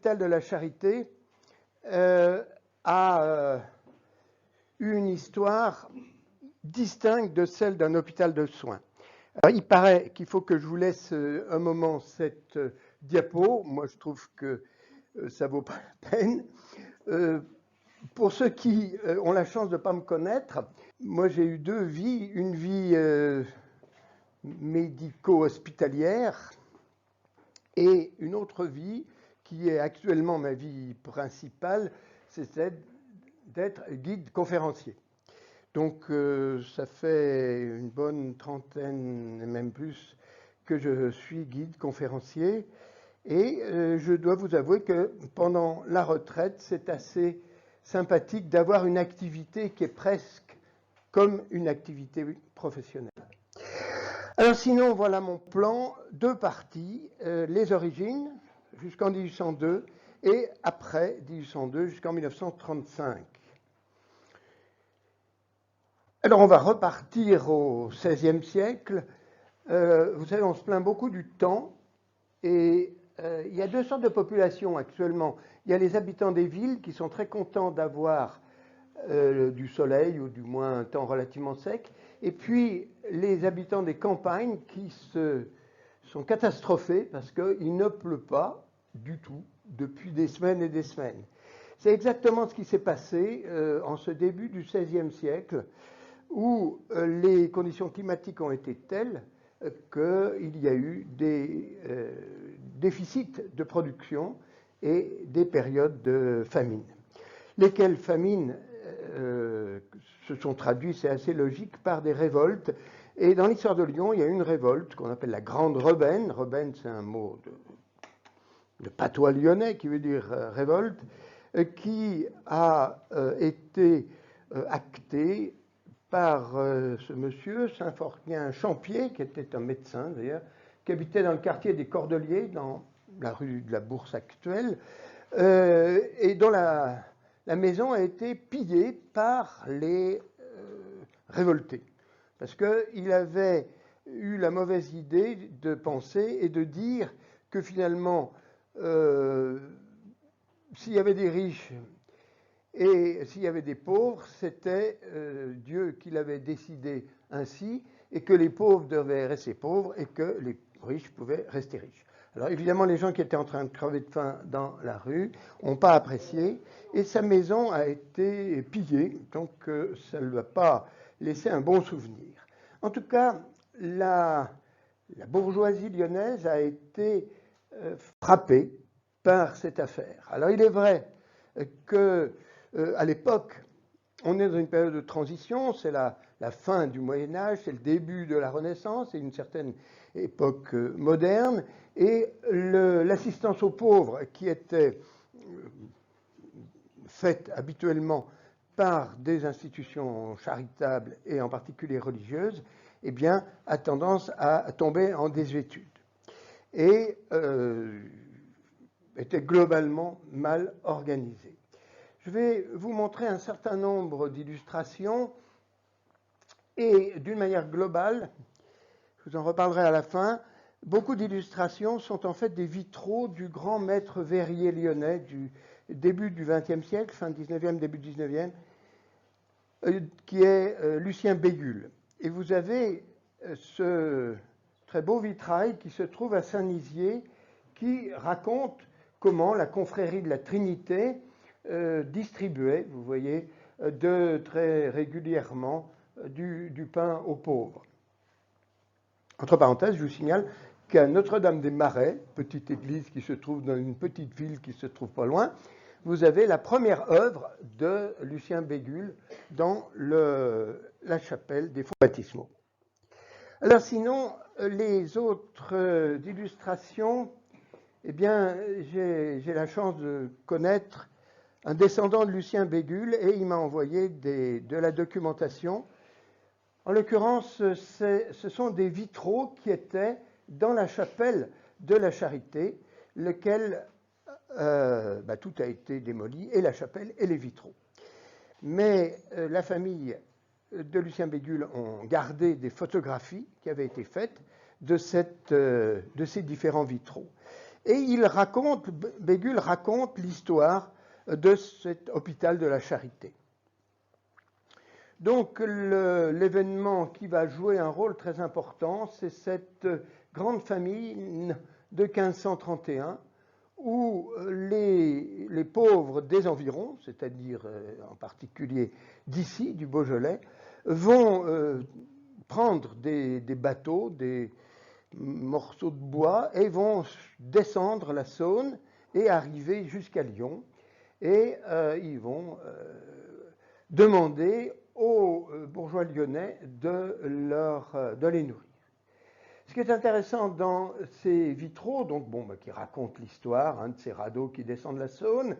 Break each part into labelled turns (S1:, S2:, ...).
S1: L'hôpital de la Charité a eu une histoire distincte de celle d'un hôpital de soins. Alors, il paraît qu'il faut que je vous laisse un moment cette diapo. Moi, je trouve que ça ne vaut pas la peine. Pour ceux qui ont la chance de ne pas me connaître, moi, j'ai eu deux vies. Une vie médico-hospitalière et une autre vie qui est actuellement ma vie principale, c'est d'être guide conférencier. Donc, ça fait une bonne trentaine, et même plus, que je suis guide conférencier. Et je dois vous avouer que pendant la retraite, c'est assez sympathique d'avoir une activité qui est presque comme une activité professionnelle. Alors sinon, voilà mon plan, deux parties, les origines jusqu'en 1802 et après 1802 jusqu'en 1935. Alors on va repartir au XVIe siècle. Vous savez, on se plaint beaucoup du temps et il y a deux sortes de populations actuellement. Il y a les habitants des villes qui sont très contents d'avoir du soleil ou du moins un temps relativement sec. Et puis les habitants des campagnes qui sont catastrophés parce qu'il ne pleut pas du tout depuis des semaines et des semaines. C'est exactement ce qui s'est passé en ce début du XVIe siècle où les conditions climatiques ont été telles qu'il y a eu des déficits de production et des périodes de famine. Lesquelles famines se sont traduites, c'est assez logique, par des révoltes. Et dans l'histoire de Lyon, il y a une révolte qu'on appelle la Grande Rebenne. Rebenne, c'est un mot de patois lyonnais qui veut dire révolte, qui a été actée par ce monsieur, Symphorien Champier, qui était un médecin d'ailleurs, qui habitait dans le quartier des Cordeliers, dans la rue de la Bourse actuelle, et dont la maison a été pillée par les révoltés. Parce qu'il avait eu la mauvaise idée de penser et de dire que finalement, s'il y avait des riches et s'il y avait des pauvres, c'était Dieu qui l'avait décidé ainsi, et que les pauvres devaient rester pauvres et que les riches pouvaient rester riches. Alors évidemment, les gens qui étaient en train de crever de faim dans la rue n'ont pas apprécié, et sa maison a été pillée, donc ça ne lui a pas laissé un bon souvenir. En tout cas, la bourgeoisie lyonnaise a été frappée par cette affaire. Alors il est vrai que à l'époque, on est dans une période de transition, c'est la fin du Moyen-Âge, c'est le début de la Renaissance, c'est une certaine époque moderne, et l'assistance aux pauvres qui était faite habituellement par des institutions charitables et en particulier religieuses, eh bien, a tendance à tomber en désuétude et était globalement mal organisée. Je vais vous montrer un certain nombre d'illustrations et d'une manière globale, je vous en reparlerai à la fin, beaucoup d'illustrations sont en fait des vitraux du grand maître verrier lyonnais du début du XXe siècle, fin 19e, début 19e, qui est Lucien Bégulle. Et vous avez ce très beau vitrail qui se trouve à Saint-Nizier, qui raconte comment la confrérie de la Trinité distribuait, vous voyez, très régulièrement du pain aux pauvres. Entre parenthèses, je vous signale qu'à Notre-Dame-des-Marais, petite église qui se trouve dans une petite ville qui se trouve pas loin, vous avez la première œuvre de Lucien Bégulle dans la chapelle des fonts baptismaux. Alors sinon, les autres illustrations, eh bien, j'ai la chance de connaître un descendant de Lucien Bégulle et il m'a envoyé de la documentation. En l'occurrence, ce sont des vitraux qui étaient dans la chapelle de la Charité, lequel tout a été démoli, et la chapelle et les vitraux. Mais la famille de Lucien Bégulle ont gardé des photographies qui avaient été faites de ces différents vitraux. Et Bégule raconte l'histoire de cet hôpital de la Charité. Donc l'événement qui va jouer un rôle très important, c'est cette grande famine de 1531 où les pauvres des environs, c'est-à-dire en particulier d'ici, du Beaujolais, vont prendre des bateaux, des morceaux de bois et vont descendre la Saône et arriver jusqu'à Lyon. Et ils vont demander aux bourgeois lyonnais de les nourrir. Ce qui est intéressant dans ces vitraux, donc qui racontent l'histoire de ces radeaux qui descendent la Saône,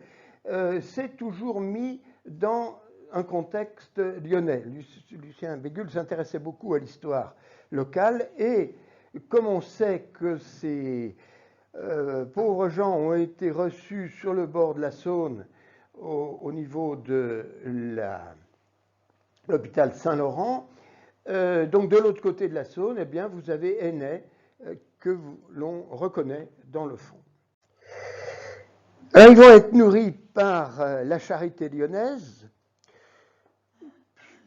S1: c'est toujours mis dans un contexte lyonnais. Lucien Bégule s'intéressait beaucoup à l'histoire locale et comme on sait que ces pauvres gens ont été reçus sur le bord de la Saône au niveau de l'hôpital Saint-Laurent, donc de l'autre côté de la Saône, eh bien, vous avez Ainay que l'on reconnaît dans le fond. Alors, ils vont être nourris par la Charité lyonnaise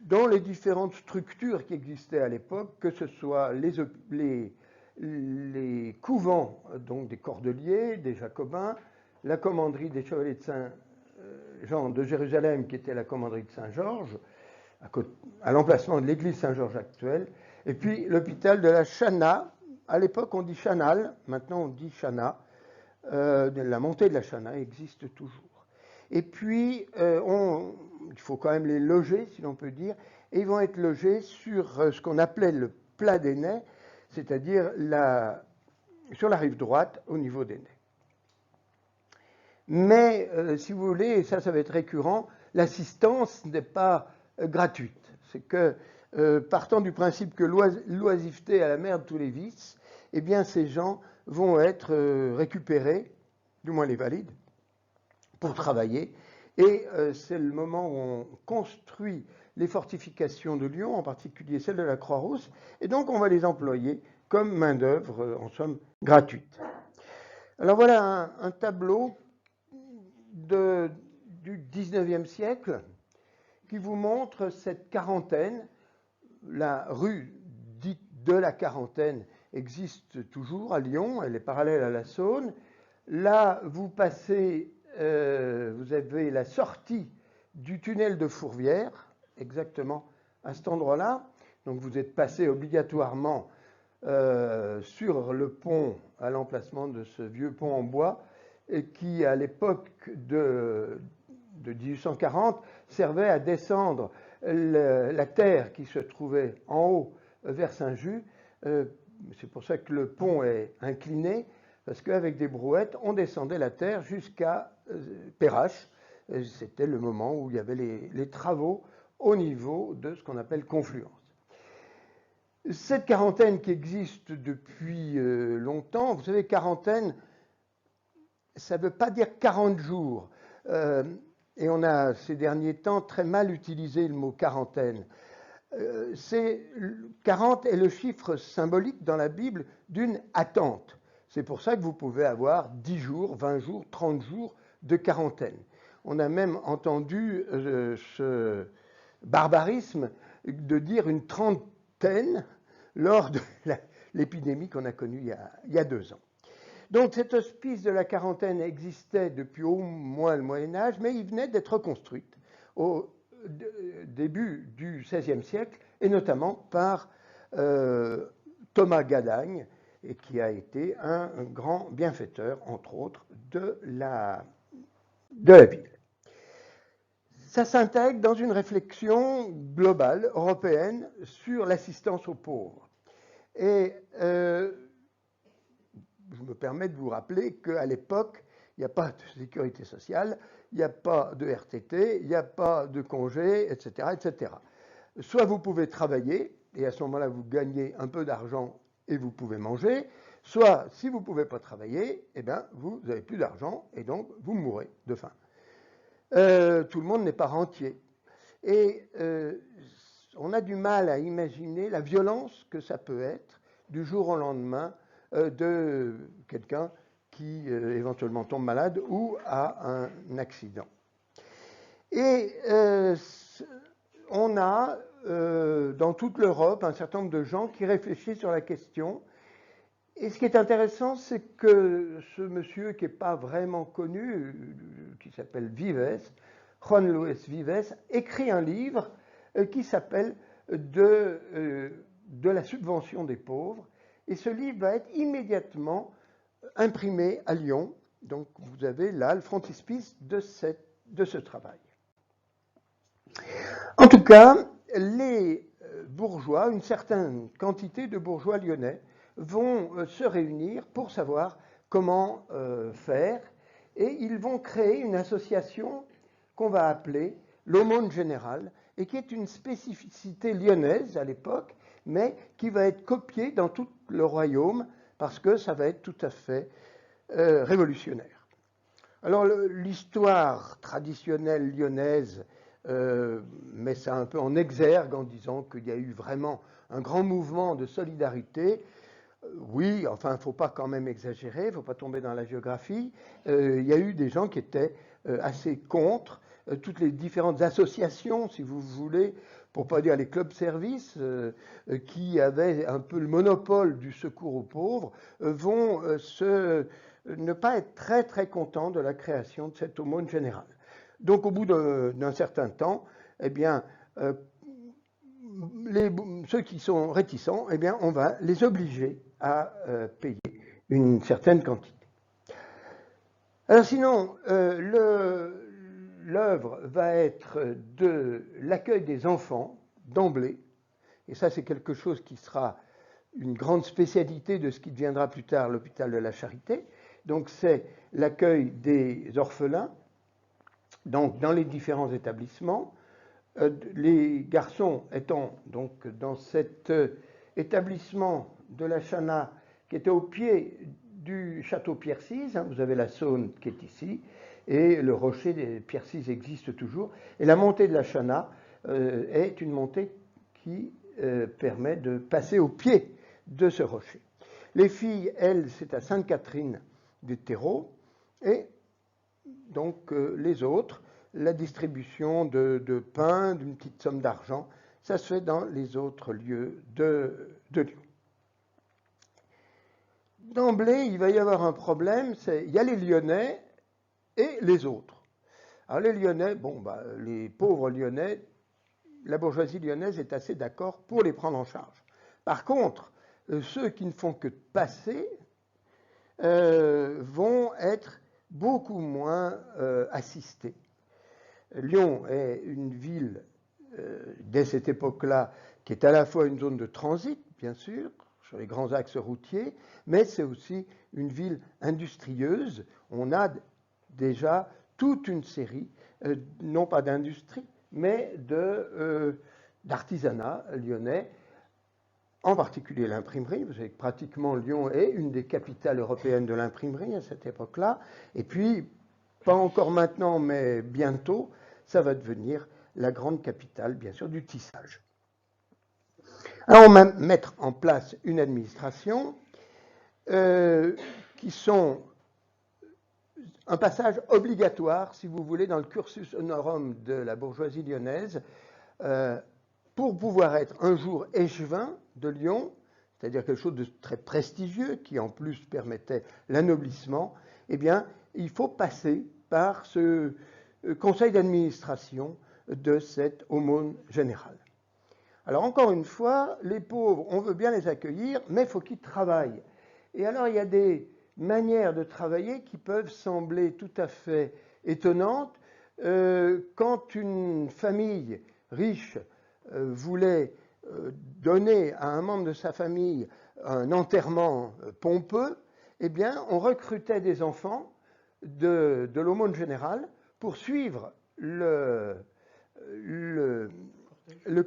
S1: dans les différentes structures qui existaient à l'époque, que ce soit les couvents donc des Cordeliers, des Jacobins, la commanderie des Chevaliers de Saint-Jean de Jérusalem, qui était la commanderie de Saint-Georges, à l'emplacement de l'église Saint-Georges actuelle, et puis l'hôpital de la Chana. À l'époque, on dit Chanal, maintenant on dit Chana. La montée de la Chana existe toujours. Et puis, il faut quand même les loger, si l'on peut dire, et ils vont être logés sur ce qu'on appelait le plat d'Ainay, c'est-à-dire sur la rive droite, au niveau d'Ainay. Mais, si vous voulez, et ça va être récurrent, l'assistance n'est pas gratuite. C'est que, partant du principe que l'oisiveté est la mère de tous les vices, eh bien, ces gens vont être récupérés, du moins les valides, pour travailler. Et c'est le moment où on construit les fortifications de Lyon, en particulier celles de la Croix-Rousse, et donc on va les employer comme main-d'œuvre, en somme, gratuite. Alors voilà un tableau du 19e siècle qui vous montre cette quarantaine. La rue dite de la Quarantaine existe toujours à Lyon, elle est parallèle à la Saône. Là, vous passez, vous avez la sortie du tunnel de Fourvière, exactement à cet endroit-là. Donc vous êtes passé obligatoirement sur le pont à l'emplacement de ce vieux pont en bois, et qui, à l'époque de 1840, servait à descendre la terre qui se trouvait en haut vers Saint-Just. C'est pour ça que le pont est incliné, parce qu'avec des brouettes, on descendait la terre jusqu'à Perrache. C'était le moment où il y avait les travaux au niveau de ce qu'on appelle Confluence. Cette quarantaine qui existe depuis longtemps, vous savez, quarantaine, ça ne veut pas dire 40 jours. Et on a ces derniers temps très mal utilisé le mot quarantaine. 40 est le chiffre symbolique dans la Bible d'une attente. C'est pour ça que vous pouvez avoir 10 jours, 20 jours, 30 jours de quarantaine. On a même entendu ce barbarisme de dire une trentaine lors de l'épidémie qu'on a connue il y a 2 ans. Donc cet hospice de la quarantaine existait depuis au moins le Moyen-Âge, mais il venait d'être reconstruit au début du XVIe siècle, et notamment par Thomas Gadagne, et qui a été un grand bienfaiteur, entre autres, de la ville. Ça s'intègre dans une réflexion globale, européenne, sur l'assistance aux pauvres. Et je me permets de vous rappeler qu'à l'époque, il n'y a pas de sécurité sociale, il n'y a pas de RTT, il n'y a pas de congé, etc., etc. Soit vous pouvez travailler, et à ce moment-là, vous gagnez un peu d'argent et vous pouvez manger, soit, si vous ne pouvez pas travailler, eh bien, vous n'avez plus d'argent et donc vous mourrez de faim. Tout le monde n'est pas rentier. Et on a du mal à imaginer la violence que ça peut être du jour au lendemain de quelqu'un qui éventuellement tombe malade ou a un accident. Et on a dans toute l'Europe un certain nombre de gens qui réfléchissent sur la question. Et ce qui est intéressant, c'est que ce monsieur qui n'est pas vraiment connu, qui s'appelle Vives, Juan Luis Vives, écrit un livre qui s'appelle de la subvention des pauvres. Et ce livre va être immédiatement imprimé à Lyon. Donc vous avez là le frontispice de ce travail. En tout cas, les bourgeois, une certaine quantité de bourgeois lyonnais, vont se réunir pour savoir comment faire, et ils vont créer une association qu'on va appeler l'Aumône Générale, et qui est une spécificité lyonnaise à l'époque, mais qui va être copiée dans tout le royaume, parce que ça va être tout à fait révolutionnaire. Alors l'histoire traditionnelle lyonnaise met ça un peu en exergue en disant qu'il y a eu vraiment un grand mouvement de solidarité. Oui, enfin, il ne faut pas quand même exagérer, il ne faut pas tomber dans la géographie. Il y a eu des gens qui étaient assez contre toutes les différentes associations, si vous voulez, pour ne pas dire les clubs-services, qui avaient un peu le monopole du secours aux pauvres, vont ne pas être très très contents de la création de cette aumône générale. Donc au bout d'un certain temps, eh bien, ceux qui sont réticents, eh bien, on va les obliger à payer une certaine quantité. Alors sinon, l'œuvre va être de l'accueil des enfants d'emblée, et ça c'est quelque chose qui sera une grande spécialité de ce qui deviendra plus tard l'hôpital de la Charité. Donc c'est l'accueil des orphelins, donc dans les différents établissements. Les garçons étant donc dans cet établissement de la Chana qui était au pied du château Pierre-Cise, vous avez la Saône qui est ici, et le rocher des Pierre-Cise existe toujours, et la montée de la Chana est une montée qui permet de passer au pied de ce rocher. Les filles, elles, c'est à Sainte-Catherine des Terreaux, et donc les autres, la distribution de pain, d'une petite somme d'argent, ça se fait dans les autres lieux de Lyon. D'emblée, il va y avoir un problème, il y a les Lyonnais et les autres. Alors les Lyonnais, les pauvres Lyonnais, la bourgeoisie lyonnaise est assez d'accord pour les prendre en charge. Par contre, ceux qui ne font que passer vont être beaucoup moins assistés. Lyon est une ville, dès cette époque-là, qui est à la fois une zone de transit, bien sûr, sur les grands axes routiers, mais c'est aussi une ville industrieuse. On a déjà toute une série, non pas d'industrie, mais d'artisanat lyonnais, en particulier l'imprimerie. Vous savez que pratiquement Lyon est une des capitales européennes de l'imprimerie à cette époque-là. Et puis, pas encore maintenant, mais bientôt, ça va devenir la grande capitale, bien sûr, du tissage. Alors, on va mettre en place une administration qui sont un passage obligatoire, si vous voulez, dans le cursus honorum de la bourgeoisie lyonnaise, pour pouvoir être un jour échevin de Lyon, c'est-à-dire quelque chose de très prestigieux, qui en plus permettait l'anoblissement, eh bien, il faut passer par ce conseil d'administration de cette aumône générale. Alors encore une fois, les pauvres, on veut bien les accueillir, mais il faut qu'ils travaillent. Et alors il y a des manières de travailler qui peuvent sembler tout à fait étonnantes. Quand une famille riche voulait donner à un membre de sa famille un enterrement pompeux, eh bien on recrutait des enfants de l'aumône générale pour suivre le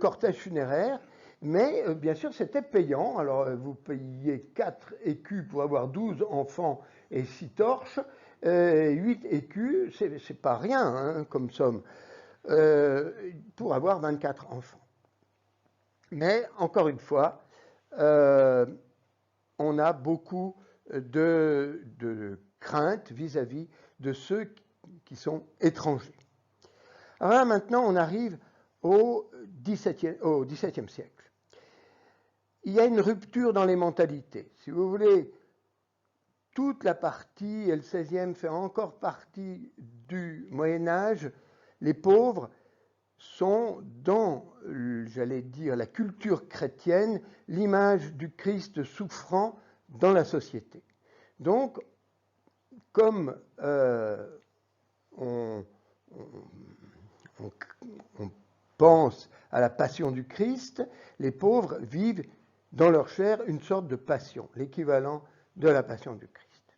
S1: cortège funéraire, mais bien sûr c'était payant. Alors vous payiez 4 écus pour avoir 12 enfants et 6 torches, 8 écus, c'est pas rien hein, comme somme, pour avoir 24 enfants. Mais encore une fois, on a beaucoup de crainte vis-à-vis de ceux qui sont étrangers. Alors là, maintenant, on arrive au XVIIe siècle. Il y a une rupture dans les mentalités. Si vous voulez, toute la partie, et le XVIe fait encore partie du Moyen-Âge, les pauvres sont dans, j'allais dire, la culture chrétienne, l'image du Christ souffrant dans la société. Donc, comme on pense à la passion du Christ, les pauvres vivent dans leur chair une sorte de passion, l'équivalent de la passion du Christ.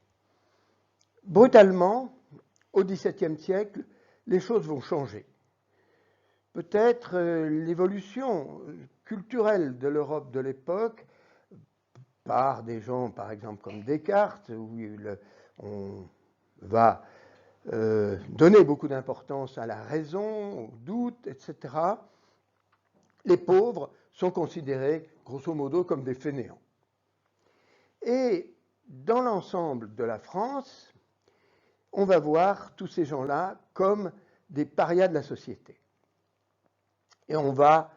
S1: Brutalement, au XVIIe siècle, les choses vont changer. Peut-être l'évolution culturelle de l'Europe de l'époque, par des gens, par exemple, comme Descartes, où on va donner beaucoup d'importance à la raison, au doute, etc., les pauvres sont considérés, grosso modo, comme des fainéants. Et dans l'ensemble de la France, on va voir tous ces gens-là comme des parias de la société. Et on va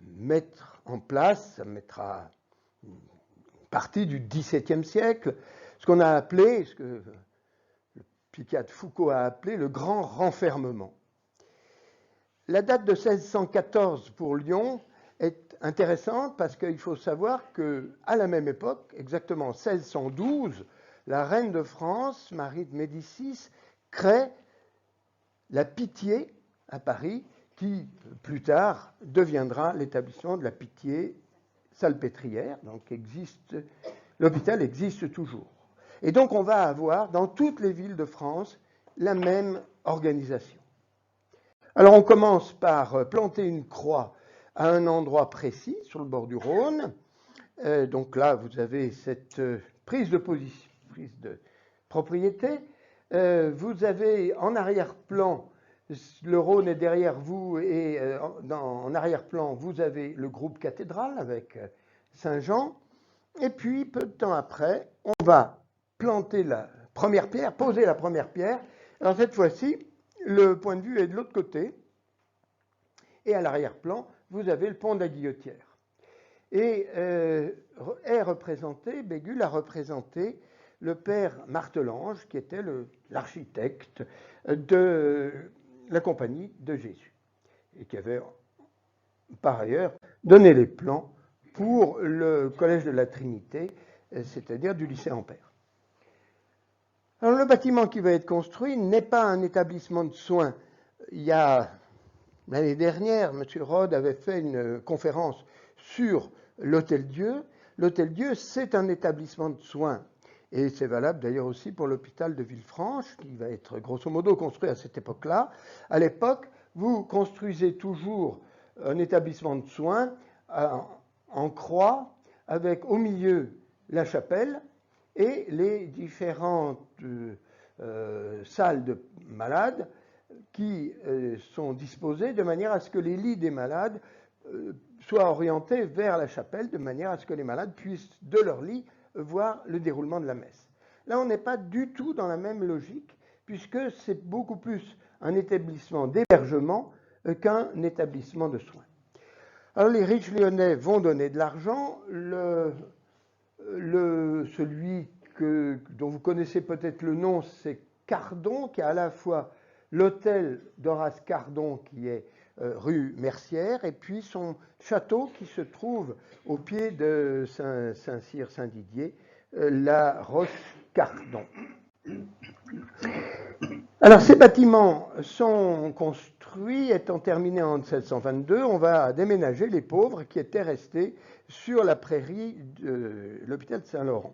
S1: mettre en place, ça mettra une partie du XVIIe siècle, ce qu'on a appelé, ce que le psychiatre Foucault a appelé le grand renfermement. La date de 1614 pour Lyon est intéressante parce qu'il faut savoir qu'à la même époque, exactement en 1612, la reine de France, Marie de Médicis, crée la Pitié à Paris, qui plus tard deviendra l'établissement de la Pitié-Salpêtrière. Donc l'hôpital existe toujours. Et donc on va avoir dans toutes les villes de France la même organisation. Alors on commence par planter une croix à un endroit précis sur le bord du Rhône. Donc là vous avez cette prise de position, prise de propriété. Vous avez en arrière-plan, le Rhône est derrière vous et en arrière-plan vous avez le groupe cathédral avec Saint-Jean. Et puis peu de temps après, on va planter la première pierre, poser la première pierre. Alors cette fois-ci, le point de vue est de l'autre côté. Et à l'arrière-plan, vous avez le pont de la Guillotière. Et est représenté, Bégule a représenté le père Martelange, qui était l'architecte de la Compagnie de Jésus, et qui avait par ailleurs donné les plans pour le Collège de la Trinité, c'est-à-dire du lycée Ampère. Alors le bâtiment qui va être construit n'est pas un établissement de soins. Il y a l'année dernière, M. Rode avait fait une conférence sur l'Hôtel-Dieu. L'Hôtel-Dieu, c'est un établissement de soins. Et c'est valable d'ailleurs aussi pour l'hôpital de Villefranche, qui va être grosso modo construit à cette époque-là. À l'époque, vous construisez toujours un établissement de soins en croix, avec au milieu la chapelle et les différentes salles de malades qui sont disposées de manière à ce que les lits des malades soient orientés vers la chapelle, de manière à ce que les malades puissent, de leur lit, voir le déroulement de la messe. Là, on n'est pas du tout dans la même logique, puisque c'est beaucoup plus un établissement d'hébergement qu'un établissement de soins. Alors, les riches lyonnais vont donner de l'argent. Celui dont vous connaissez peut-être le nom, c'est Cardon, qui a à la fois l'hôtel d'Horace Cardon, qui est rue Mercière, et puis son château qui se trouve au pied de Saint-Cyr-Saint-Didier, la Roche-Cardon. Alors ces bâtiments sont construits, étant terminés en 1722, on va déménager les pauvres qui étaient restés sur la prairie de l'hôpital de Saint-Laurent.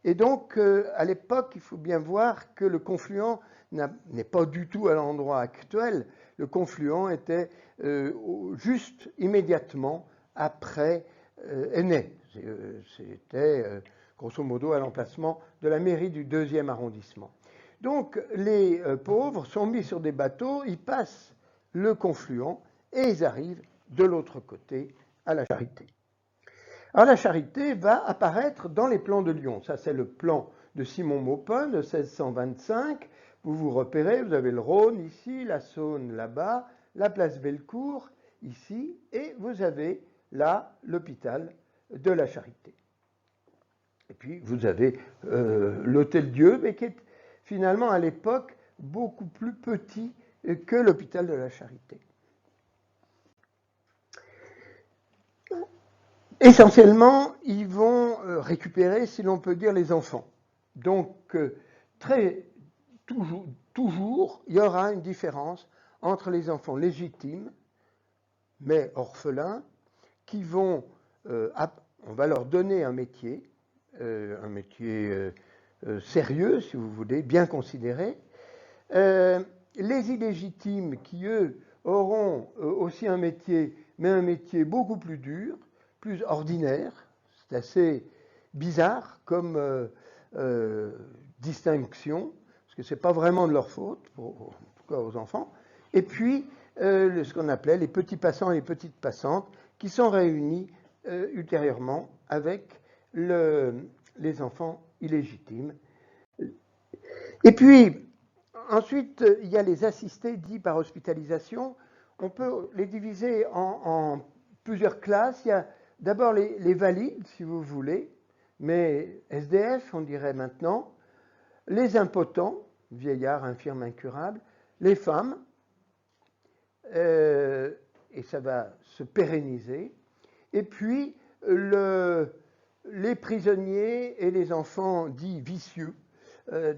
S1: Et donc à l'époque, il faut bien voir que le confluent n'est pas du tout à l'endroit actuel. Le confluent était juste immédiatement après Aînay. C'était grosso modo à l'emplacement de la mairie du 2e arrondissement. Donc les pauvres sont mis sur des bateaux, ils passent le confluent et ils arrivent de l'autre côté à la Charité. Alors la Charité va apparaître dans les plans de Lyon. Ça, c'est le plan de Simon Maupin de 1625. Vous vous repérez, vous avez le Rhône ici, la Saône là-bas, la place Bellecour ici, et vous avez là l'hôpital de la Charité. Et puis vous avez l'Hôtel-Dieu, mais qui est finalement à l'époque beaucoup plus petit que l'hôpital de la Charité. Essentiellement, ils vont récupérer, si l'on peut dire, les enfants. Donc, toujours, il y aura une différence entre les enfants légitimes, mais orphelins, qui vont, on va leur donner un métier sérieux, si vous voulez, bien considéré. Les illégitimes qui, eux, auront aussi un métier, mais un métier beaucoup plus dur, plus ordinaire. C'est assez bizarre comme distinction, parce que ce n'est pas vraiment de leur faute, en tout cas aux enfants. Et puis, ce qu'on appelait les petits passants et les petites passantes, qui sont réunis ultérieurement avec les enfants illégitimes. Et puis, ensuite, il y a les assistés dits par hospitalisation. On peut les diviser en plusieurs classes. Il y a d'abord les valides, si vous voulez, mais SDF, on dirait maintenant, les impotents, vieillards, infirmes, incurables, les femmes, et ça va se pérenniser, et puis les prisonniers et les enfants dits vicieux.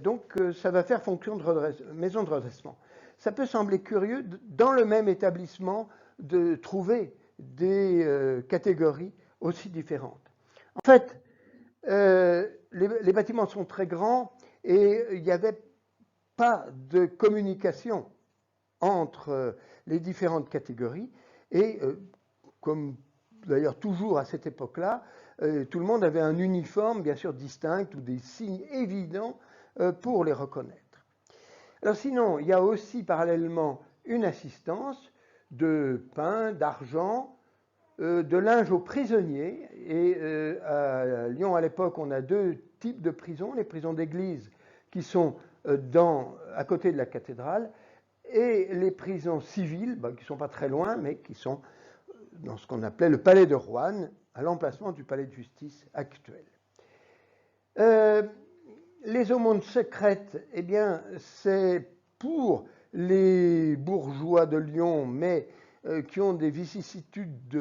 S1: Donc ça va faire fonction de maison de redressement. Ça peut sembler curieux, dans le même établissement, de trouver des catégories aussi différentes. En fait, les bâtiments sont très grands et il n'y avait pas de communication entre les différentes catégories. Et comme d'ailleurs toujours à cette époque-là, tout le monde avait un uniforme bien sûr distinct ou des signes évidents pour les reconnaître. Alors sinon, il y a aussi parallèlement une assistance de pain, d'argent, de linge aux prisonniers. Et à Lyon, à l'époque, on a deux types de prisons, les prisons d'église qui sont à côté de la cathédrale, et les prisons civiles, qui ne sont pas très loin, mais qui sont dans ce qu'on appelait le palais de Roanne, à l'emplacement du palais de justice actuel. Les aumônes secrètes, eh bien, c'est pour les bourgeois de Lyon, mais qui ont des vicissitudes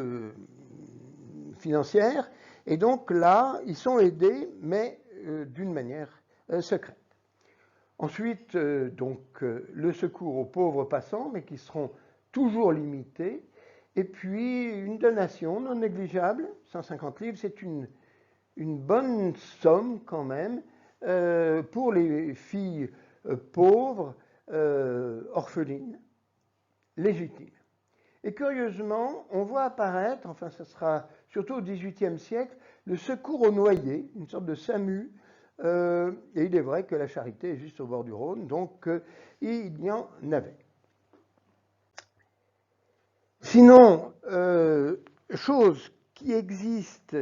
S1: financières, et donc là, ils sont aidés, mais d'une manière secrète. Ensuite, le secours aux pauvres passants, mais qui seront toujours limités. Et puis, une donation non négligeable, 150 livres, c'est une bonne somme quand même pour les filles pauvres, orphelines, légitimes. Et curieusement, on voit apparaître, enfin ce sera surtout au XVIIIe siècle, le secours aux noyés, une sorte de SAMU. Et il est vrai que la Charité est juste au bord du Rhône, donc il y en avait. Sinon, chose qui existe,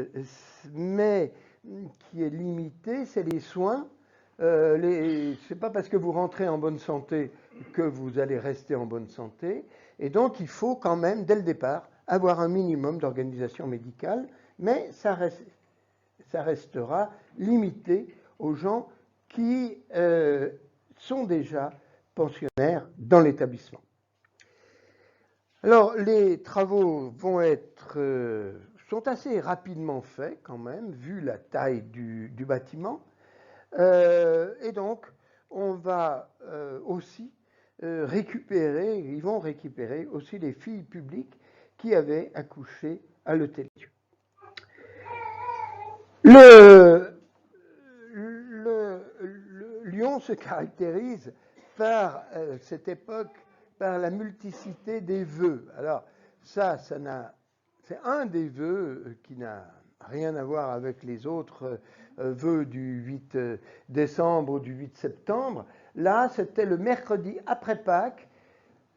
S1: mais qui est limitée, c'est les soins. Ce n'est pas parce que vous rentrez en bonne santé que vous allez rester en bonne santé. Et donc, il faut quand même, dès le départ, avoir un minimum d'organisation médicale, mais ça restera limité aux gens qui sont déjà pensionnaires dans l'établissement. Alors, les travaux sont assez rapidement faits quand même, vu la taille du bâtiment. Et donc, on va aussi ils vont récupérer aussi les filles publiques qui avaient accouché à l'Hôtel-Dieu. Lyon se caractérise par cette époque par la multiplicité des vœux. Alors c'est un des vœux qui n'a rien à voir avec les autres vœux du 8 décembre ou du 8 septembre. Là, c'était le mercredi après Pâques,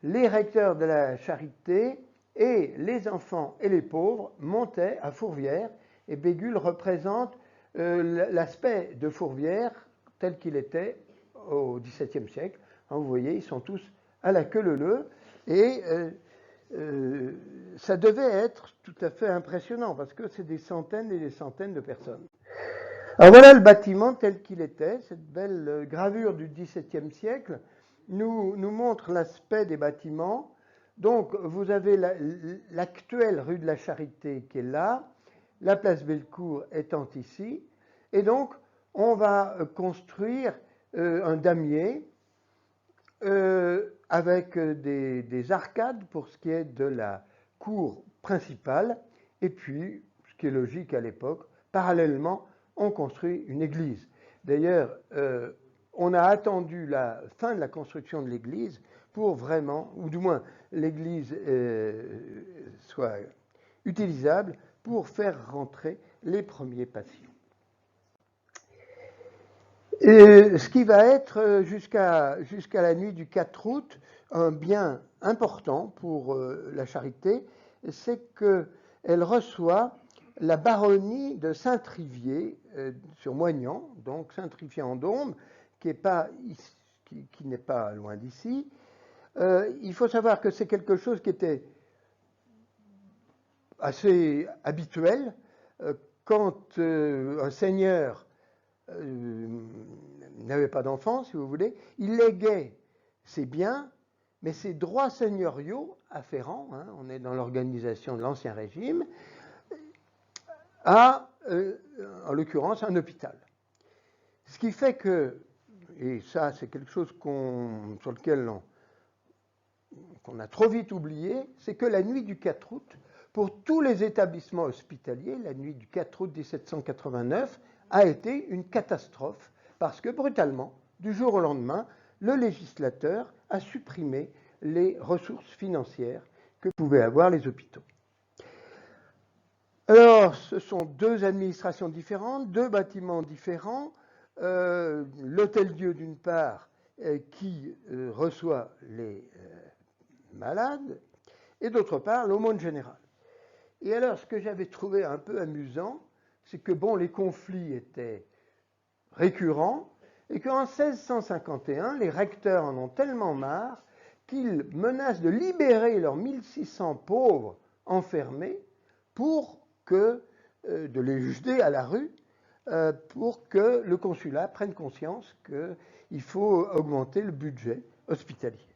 S1: les recteurs de la Charité et les enfants et les pauvres montaient à Fourvière, et Bégules représente l'aspect de Fourvière tel qu'il était au XVIIe siècle. Vous voyez, ils sont tous à la queue leu-leu, et ça devait être tout à fait impressionnant, parce que c'est des centaines et des centaines de personnes. Alors voilà le bâtiment tel qu'il était. Cette belle gravure du XVIIe siècle nous montre l'aspect des bâtiments. Donc vous avez l'actuelle rue de la Charité qui est là, la place Bellecour étant ici, et donc on va construire un damier avec des arcades pour ce qui est de la cour principale, et puis, ce qui est logique à l'époque, parallèlement, on construit une église. D'ailleurs, on a attendu la fin de la construction de l'église pour vraiment, ou du moins l'église soit utilisable pour faire rentrer les premiers patients. Et ce qui va être jusqu'à la nuit du 4 août un bien important pour la Charité, c'est qu'elle reçoit la baronnie de Saint-Trivier sur Moignan, donc Saint-Trivier-en-Dombes, qui n'est pas loin d'ici. Il faut savoir que c'est quelque chose qui était assez habituel quand un seigneur n'avait pas d'enfant, si vous voulez, il léguait ses biens, mais ses droits seigneuriaux afférents, on est dans l'organisation de l'Ancien Régime, à, en l'occurrence, un hôpital. Ce qui fait que, et ça c'est quelque chose sur lequel qu'on a trop vite oublié, c'est que la nuit du 4 août, pour tous les établissements hospitaliers, la nuit du 4 août 1789 a été une catastrophe, parce que brutalement, du jour au lendemain, le législateur a supprimé les ressources financières que pouvaient avoir les hôpitaux. Alors, ce sont deux administrations différentes, deux bâtiments différents. L'Hôtel-Dieu, d'une part, qui reçoit les malades, et d'autre part, l'aumône générale. Et alors, ce que j'avais trouvé un peu amusant, c'est que, bon, les conflits étaient récurrents, et qu'en 1651, les recteurs en ont tellement marre qu'ils menacent de libérer leurs 1600 pauvres enfermés de les jeter à la rue, pour que le consulat prenne conscience qu'il faut augmenter le budget hospitalier.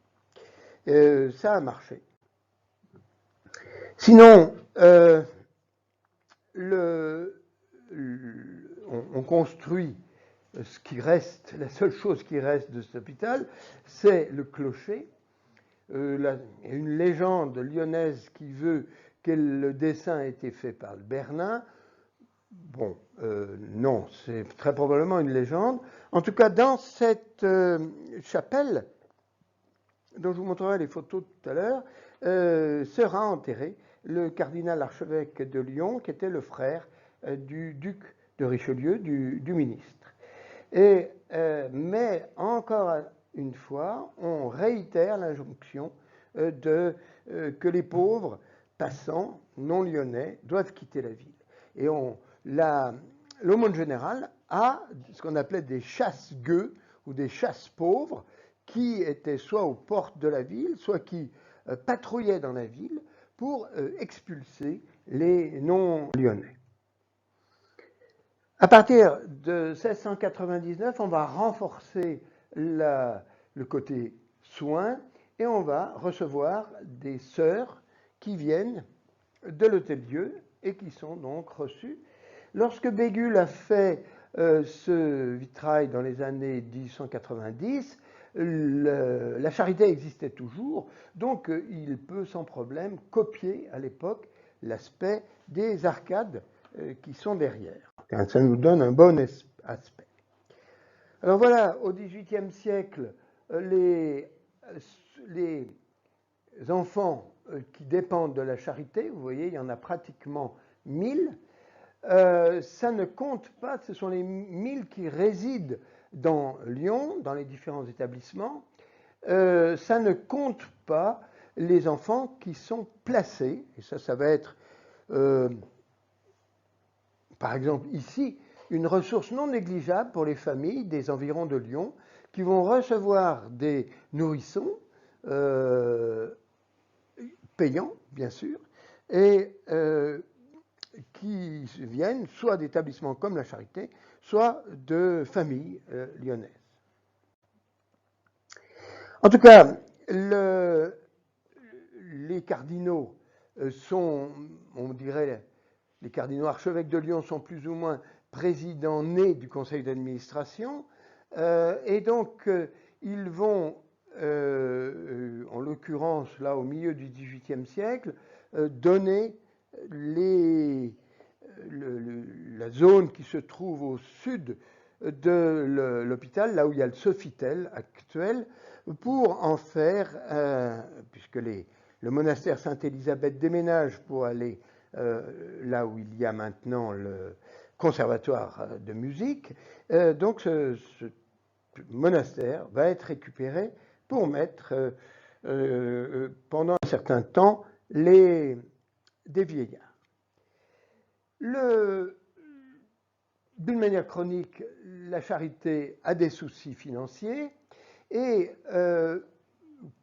S1: Ça a marché. Sinon, on construit ce qui reste, la seule chose qui reste de cet hôpital, c'est le clocher. Il y a une légende lyonnaise qui veut que le dessin ait été fait par le Bernin. Bon, non, c'est très probablement une légende. En tout cas, dans cette chapelle, dont je vous montrerai les photos tout à l'heure, sera enterré le cardinal archevêque de Lyon, qui était le frère du duc de Richelieu, du ministre. Mais encore une fois, on réitère l'injonction que les pauvres passants non lyonnais doivent quitter la ville. Et l'aumône générale a ce qu'on appelait des chasse-gueux ou des chasse-pauvres qui étaient soit aux portes de la ville, soit qui patrouillaient dans la ville pour expulser les non-lyonnais. À partir de 1699, on va renforcer le côté soins et on va recevoir des sœurs qui viennent de l'Hôtel-Dieu et qui sont donc reçues. Lorsque Bégulle a fait ce vitrail dans les années 1890, la Charité existait toujours, donc il peut sans problème copier à l'époque l'aspect des arcades qui sont derrière. Ça nous donne un bon aspect. Alors voilà, au XVIIIe siècle, les enfants qui dépendent de la Charité, vous voyez, il y en a pratiquement 1000. Ça ne compte pas, ce sont les 1000 qui résident dans Lyon, dans les différents établissements. Ça ne compte pas les enfants qui sont placés, et ça va être, par exemple ici, une ressource non négligeable pour les familles des environs de Lyon qui vont recevoir des nourrissons payants, bien sûr, et qui viennent soit d'établissements comme la Charité, soit de familles lyonnaises. En tout cas, les cardinaux sont, on dirait, les cardinaux archevêques de Lyon sont plus ou moins présidents nés du conseil d'administration, et donc ils vont, en l'occurrence là au milieu du XVIIIe siècle, donner la zone qui se trouve au sud de l'hôpital, là où il y a le Sofitel actuel, pour en faire, puisque le monastère Sainte-Élisabeth déménage pour aller là où il y a maintenant le conservatoire de musique, donc ce monastère va être récupéré pour mettre pendant un certain temps des vieillards. D'une manière chronique, la Charité a des soucis financiers et,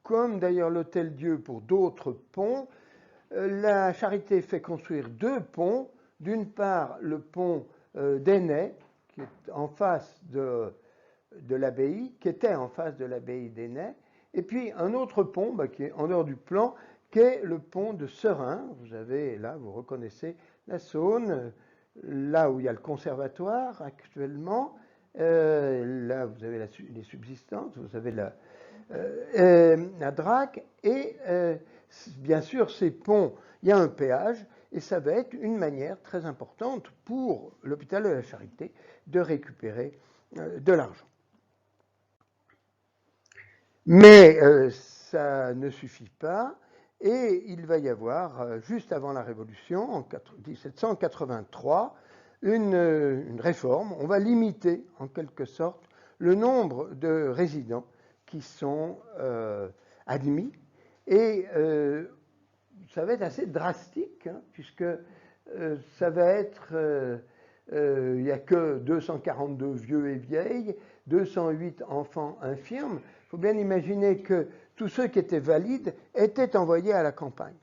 S1: comme d'ailleurs l'Hôtel-Dieu pour d'autres ponts, la Charité fait construire 2 ponts. D'une part, le pont d'Ainay, qui est en face de l'abbaye, qui était en face de l'abbaye d'Ainay, et puis un autre pont qui est en dehors du plan, qui est le pont de Serein. Vous avez là, vous reconnaissez la Saône, là où il y a le conservatoire actuellement, là vous avez les subsistances, vous avez la Drac, et bien sûr ces ponts, il y a un péage, et ça va être une manière très importante pour l'hôpital de la Charité de récupérer de l'argent. Mais ça ne suffit pas, et il va y avoir, juste avant la Révolution, en 1783, une réforme. On va limiter, en quelque sorte, le nombre de résidents qui sont admis, et ça va être assez drastique, puisque ça va être, il n'y a que 242 vieux et vieilles, 208 enfants infirmes. Il faut bien imaginer que tous ceux qui étaient valides étaient envoyés à la campagne.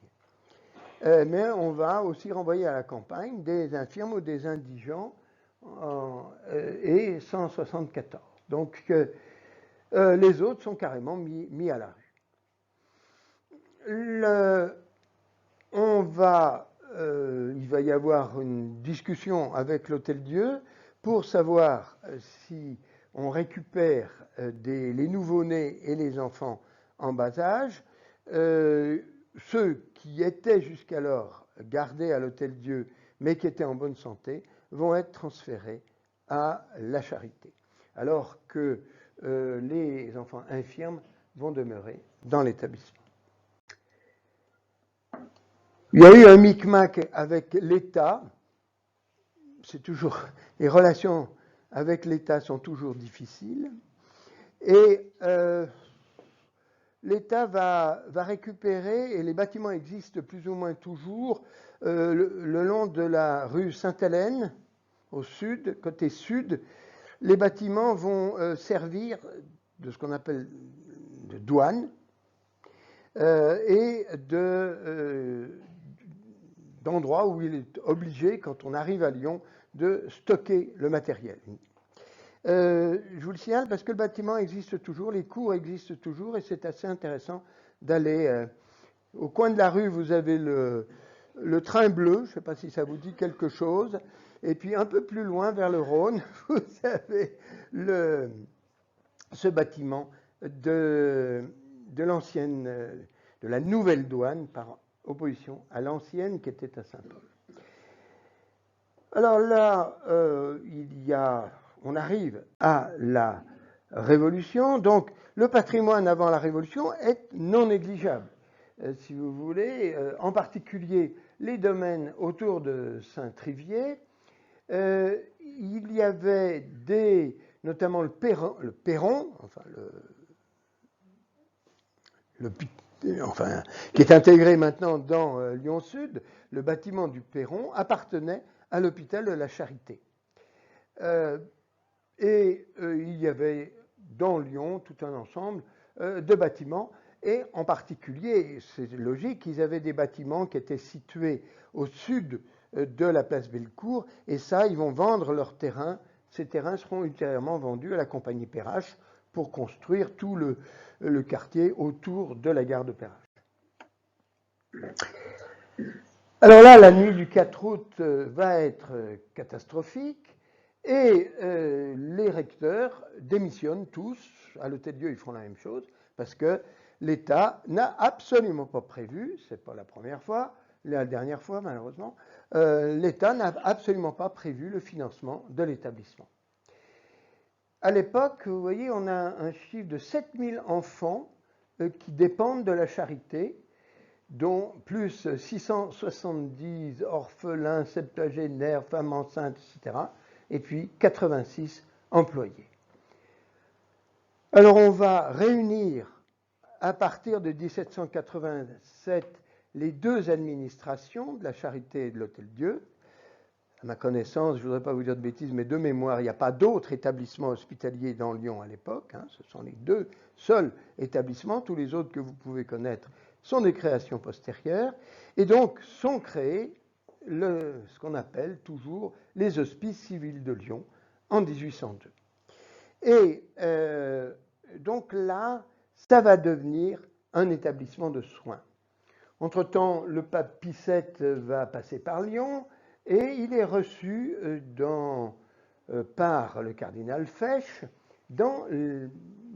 S1: Mais on va aussi renvoyer à la campagne des infirmes ou des indigents, et 174. Donc les autres sont carrément mis à la rue. Il va y avoir une discussion avec l'Hôtel-Dieu pour savoir si on récupère les nouveau-nés et les enfants en bas âge. Ceux qui étaient jusqu'alors gardés à l'Hôtel-Dieu mais qui étaient en bonne santé vont être transférés à la Charité, alors que les enfants infirmes vont demeurer dans l'établissement. Il y a eu un micmac avec l'État. C'est toujours, les relations avec l'État sont toujours difficiles. Et l'État va récupérer, et les bâtiments existent plus ou moins toujours, le long de la rue Sainte-Hélène, au sud, côté sud. Les bâtiments vont servir de ce qu'on appelle de douane et d'endroits où il est obligé, quand on arrive à Lyon, de stocker le matériel. Je vous le signale parce que le bâtiment existe toujours, les cours existent toujours, et c'est assez intéressant d'aller au coin de la rue. Vous avez le train bleu, je ne sais pas si ça vous dit quelque chose, et puis un peu plus loin vers le Rhône, vous avez ce bâtiment de la nouvelle douane par opposition à l'ancienne qui était à Saint-Paul. Alors là, on arrive à la Révolution. Donc, le patrimoine avant la Révolution est non négligeable, si vous voulez, en particulier les domaines autour de Saint-Trivier. Il y avait notamment le perron, qui est intégré maintenant dans Lyon-Sud. Le bâtiment du perron appartenait à l'hôpital de la Charité. Il y avait dans Lyon tout un ensemble de bâtiments, et en particulier, c'est logique, ils avaient des bâtiments qui étaient situés au sud de la place Bellecour, et ça, ils vont vendre leurs terrains. Ces terrains seront ultérieurement vendus à la compagnie Perrache pour construire tout le quartier autour de la gare de Perrache. Alors là, la nuit du 4 août va être catastrophique, et les recteurs démissionnent tous. À l'Hôtel-Dieu, ils font la même chose, parce que l'État n'a absolument pas prévu, c'est pas la première fois, la dernière fois malheureusement, l'État n'a absolument pas prévu le financement de l'établissement. À l'époque, vous voyez, on a un chiffre de 7000 enfants qui dépendent de la charité, dont plus 670 orphelins, septuagénaires, femmes enceintes, etc., et puis 86 employés. Alors on va réunir à partir de 1787 les deux administrations de la Charité et de l'Hôtel-Dieu. À ma connaissance, je ne voudrais pas vous dire de bêtises, mais de mémoire, il n'y a pas d'autres établissements hospitaliers dans Lyon à l'époque. Ce sont les deux seuls établissements. Tous les autres que vous pouvez connaître sont des créations postérieures. Et donc sont créés ce qu'on appelle toujours les hospices civils de Lyon en 1802. Et donc là, ça va devenir un établissement de soins. Entre-temps, le pape Pie VII va passer par Lyon et il est reçu par le cardinal Fesch dans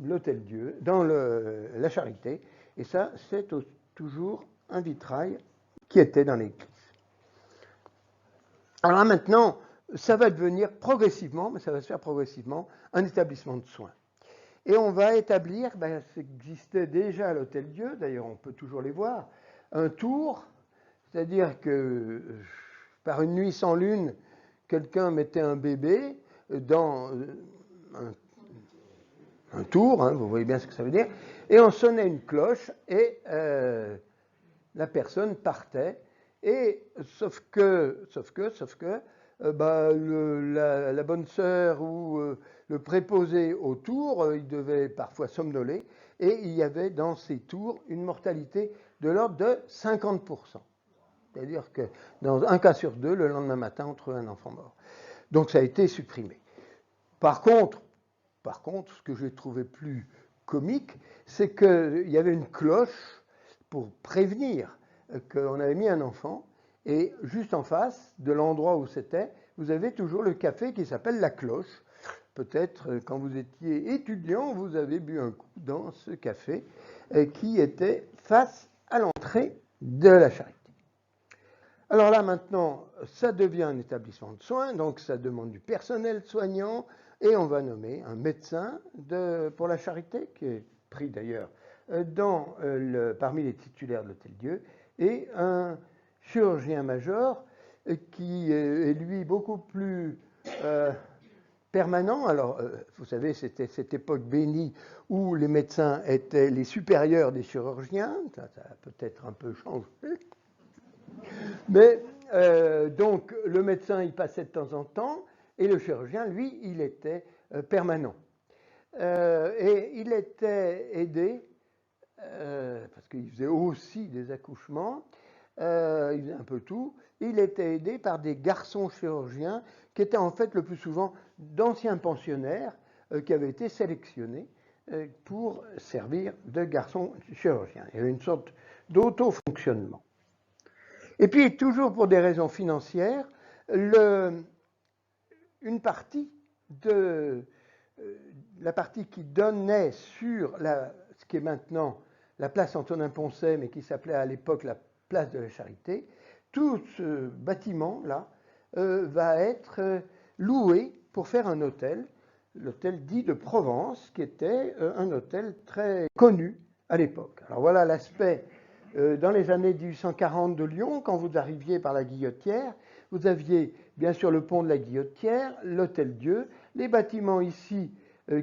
S1: l'Hôtel-Dieu, dans la Charité. Et ça, c'est toujours un vitrail qui était dans l'église. Alors là, maintenant, ça va devenir progressivement, mais ça va se faire progressivement, un établissement de soins. Et on va établir, ça existait déjà à l'Hôtel-Dieu, d'ailleurs on peut toujours les voir, un tour, c'est-à-dire que par une nuit sans lune, quelqu'un mettait un bébé dans un tour, vous voyez bien ce que ça veut dire, et on sonnait une cloche et la personne partait, et sauf que la bonne sœur ou le préposé au tour, il devait parfois somnoler, et il y avait dans ces tours une mortalité de l'ordre de 50%. C'est-à-dire que dans un cas sur deux, le lendemain matin, on trouvait un enfant mort. Donc ça a été supprimé. Par contre, ce que j'ai trouvé plus comique, c'est qu'il y avait une cloche pour prévenir qu'on avait mis un enfant, et juste en face de l'endroit où c'était, vous avez toujours le café qui s'appelle La Cloche. Peut-être quand vous étiez étudiant, vous avez bu un coup dans ce café qui était face à l'entrée de la Charité. Alors là, maintenant, ça devient un établissement de soins, donc ça demande du personnel soignant, et on va nommer un médecin pour la Charité, qui est pris d'ailleurs parmi les titulaires de l'Hôtel-Dieu, et un chirurgien-major qui est, lui, beaucoup plus permanent. Alors, vous savez, c'était cette époque bénie où les médecins étaient les supérieurs des chirurgiens, ça a peut-être un peu changé. Mais donc, le médecin, il passait de temps en temps, et le chirurgien, lui, il était permanent. Et il était aidé, parce qu'il faisait aussi des accouchements, il faisait un peu tout, il était aidé par des garçons chirurgiens qui étaient en fait le plus souvent d'anciens pensionnaires qui avaient été sélectionnés pour servir de garçons chirurgiens. Il y avait une sorte d'auto-fonctionnement. Et puis, toujours pour des raisons financières, une partie de la partie qui donnait sur ce qui est maintenant la place Antonin-Poncet, mais qui s'appelait à l'époque la place de la Charité, tout ce bâtiment-là va être loué pour faire un hôtel, l'hôtel dit de Provence, qui était un hôtel très connu à l'époque. Alors voilà l'aspect dans les années 1840 de Lyon, quand vous arriviez par la Guillotière, vous aviez bien sûr le pont de la Guillotière, l'Hôtel-Dieu, les bâtiments ici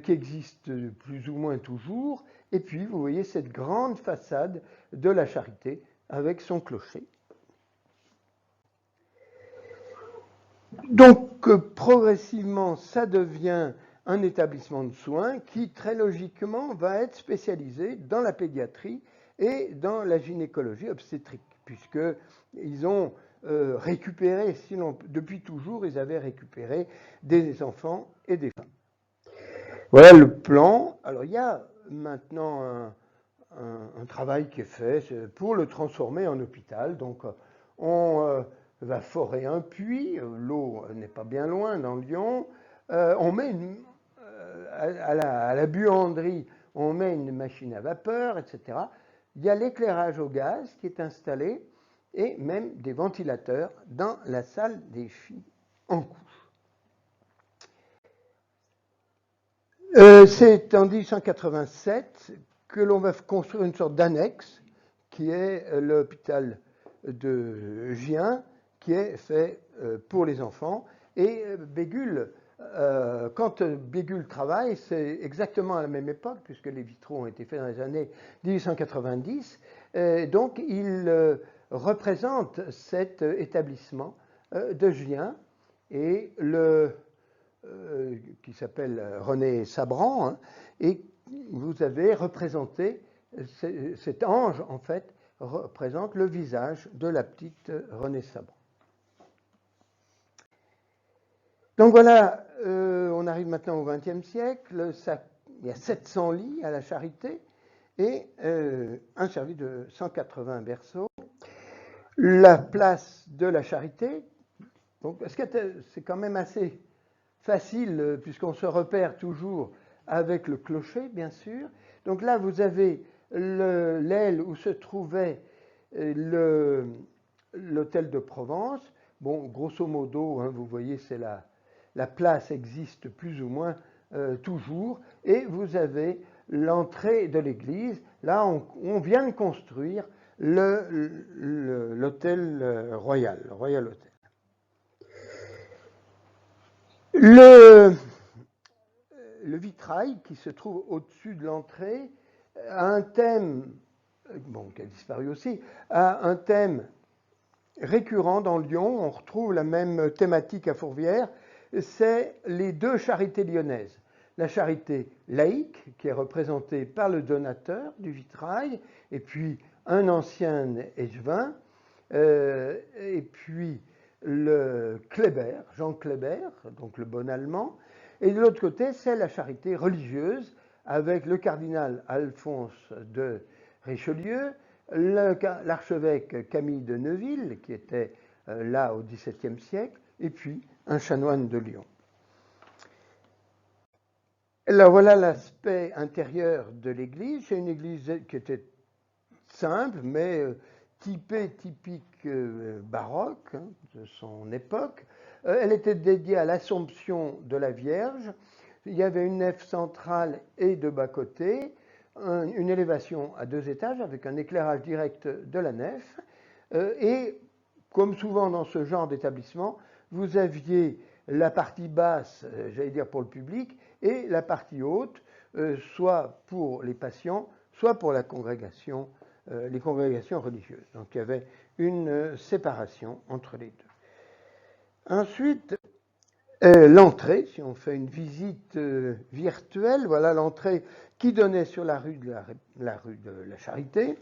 S1: qui existent plus ou moins toujours, et puis vous voyez cette grande façade de la Charité avec son clocher. Donc, progressivement, ça devient un établissement de soins qui, très logiquement, va être spécialisé dans la pédiatrie et dans la gynécologie obstétrique, puisqu'ils ont récupéré, sinon depuis toujours, ils avaient récupéré des enfants et des femmes. Voilà le plan. Alors, il y a maintenant un travail qui est fait pour le transformer en hôpital. Donc, on va forer un puits, l'eau n'est pas bien loin dans Lyon. On met à la buanderie, on met une machine à vapeur, etc. Il y a l'éclairage au gaz qui est installé et même des ventilateurs dans la salle des filles en couche. C'est en 1887 que l'on va construire une sorte d'annexe qui est l'hôpital de Gien, qui est fait pour les enfants. Et Bégulle, quand Bégulle travaille, c'est exactement à la même époque, puisque les vitraux ont été faits dans les années 1890. Donc il représente cet établissement de Gien et qui s'appelle René Sabran, hein, et vous avez représenté, cet ange en fait représente le visage de la petite René Sabran. Donc voilà, on arrive maintenant au XXe siècle, il y a 700 lits à la Charité et un service de 180 berceaux. La place de la Charité, donc, c'est quand même assez facile, puisqu'on se repère toujours avec le clocher, bien sûr. Donc là, vous avez l'aile où se trouvait l'hôtel de Provence. Bon, grosso modo, hein, vous voyez, c'est la place existe plus ou moins toujours. Et vous avez l'entrée de l'église. Là, on vient de construire l'hôtel royal, le Royal Hotel. Le vitrail qui se trouve au-dessus de l'entrée a un thème, bon, qui a disparu aussi, a un thème récurrent dans Lyon. On retrouve la même thématique à Fourvière. C'est les deux charités lyonnaises. La charité laïque, qui est représentée par le donateur du vitrail, et puis un ancien échevin, et puis le Kléber, Jean Kléber, donc le bon allemand. Et de l'autre côté, c'est la charité religieuse, avec le cardinal Alphonse de Richelieu, l'archevêque Camille de Neuville, qui était là au XVIIe siècle, et puis un chanoine de Lyon. Et là, voilà l'aspect intérieur de l'église. C'est une église qui était simple, mais typique baroque, hein, de son époque. Elle était dédiée à l'Assomption de la Vierge. Il y avait une nef centrale et de bas-côtés, une élévation à 2 étages avec un éclairage direct de la nef. Et comme souvent dans ce genre d'établissement, vous aviez la partie basse, j'allais dire pour le public, et la partie haute, soit pour les patients, soit pour la congrégation, les congrégations religieuses. Donc il y avait une séparation entre les deux. Ensuite, l'entrée, si on fait une visite virtuelle, voilà l'entrée qui donnait sur la rue de la Charité,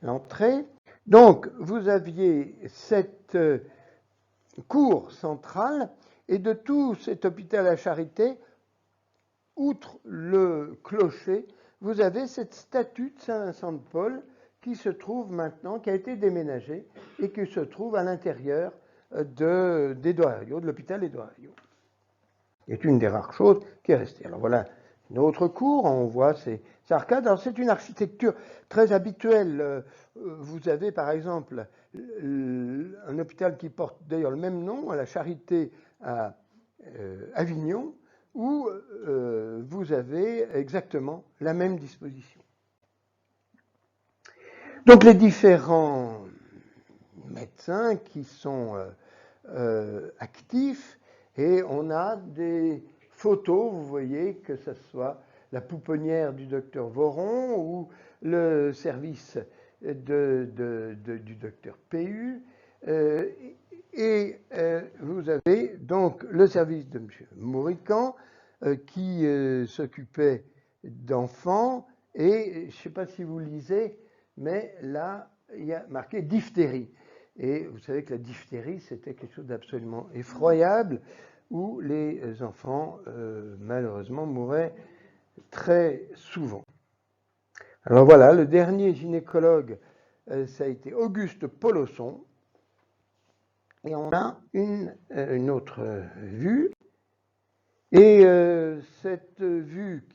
S1: l'entrée. Donc, vous aviez cette cour centrale, et de tout cet hôpital à la Charité, outre le clocher, vous avez cette statue de Saint Vincent de Paul qui se trouve maintenant, qui a été déménagée et qui se trouve à l'intérieur d'Édouard Herriot, de l'hôpital Édouard Herriot. C'est une des rares choses qui est restée. Alors voilà une autre cour, on voit ces arcades. Alors c'est une architecture très habituelle. Vous avez par exemple un hôpital qui porte d'ailleurs le même nom, à la Charité à Avignon, où vous avez exactement la même disposition. Donc les différents médecins qui sont actifs, et on a des photos, vous voyez, que ce soit la pouponnière du docteur Voron ou le service du docteur PU. Et vous avez donc le service de M. Maurican qui s'occupait d'enfants. Et je ne sais pas si vous lisez, mais là, il y a marqué diphtérie. Et vous savez que la diphtérie, c'était quelque chose d'absolument effroyable, où les enfants, malheureusement, mouraient très souvent. Alors voilà, le dernier gynécologue, ça a été Auguste Polosson. Et on a une autre vue. Et cette vue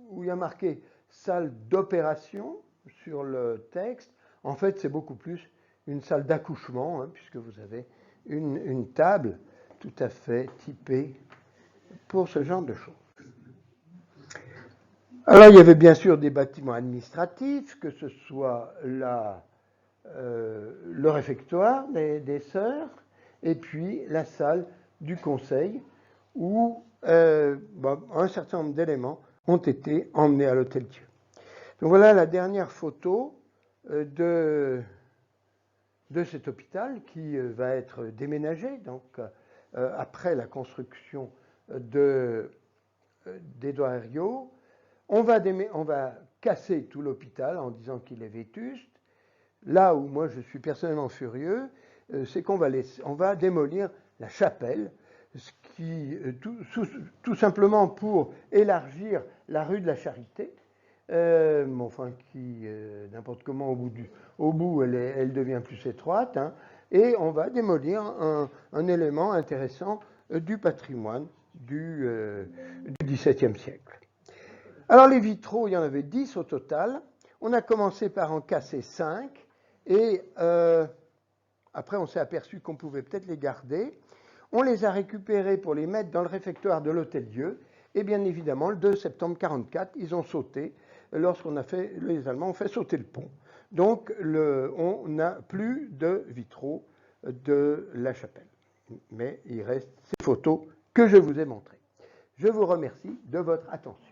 S1: où il y a marqué salle d'opération sur le texte, en fait, c'est beaucoup plus une salle d'accouchement, hein, puisque vous avez une table tout à fait typée pour ce genre de choses. Alors, il y avait bien sûr des bâtiments administratifs, que ce soit le réfectoire des sœurs, et puis la salle du conseil, où un certain nombre d'éléments ont été emmenés à l'Hôtel-Dieu. Donc voilà la dernière photo de cet hôpital qui va être déménagé donc, après la construction d'Édouard Herriot. On va casser tout l'hôpital en disant qu'il est vétuste. Là où moi je suis personnellement furieux, c'est qu'on va démolir la chapelle, ce qui, tout simplement pour élargir la rue de la Charité, enfin qui, n'importe comment, au bout elle devient plus étroite, hein, et on va démolir un élément intéressant du patrimoine du XVIIe siècle. Alors les vitraux, il y en avait 10 au total. On a commencé par en casser 5, et après on s'est aperçu qu'on pouvait peut-être les garder. On les a récupérés pour les mettre dans le réfectoire de l'Hôtel-Dieu, et bien évidemment, le 2 septembre 1944, ils ont sauté les Allemands ont fait sauter le pont. Donc on n'a plus de vitraux de la chapelle. Mais il reste ces photos que je vous ai montrées. Je vous remercie de votre attention.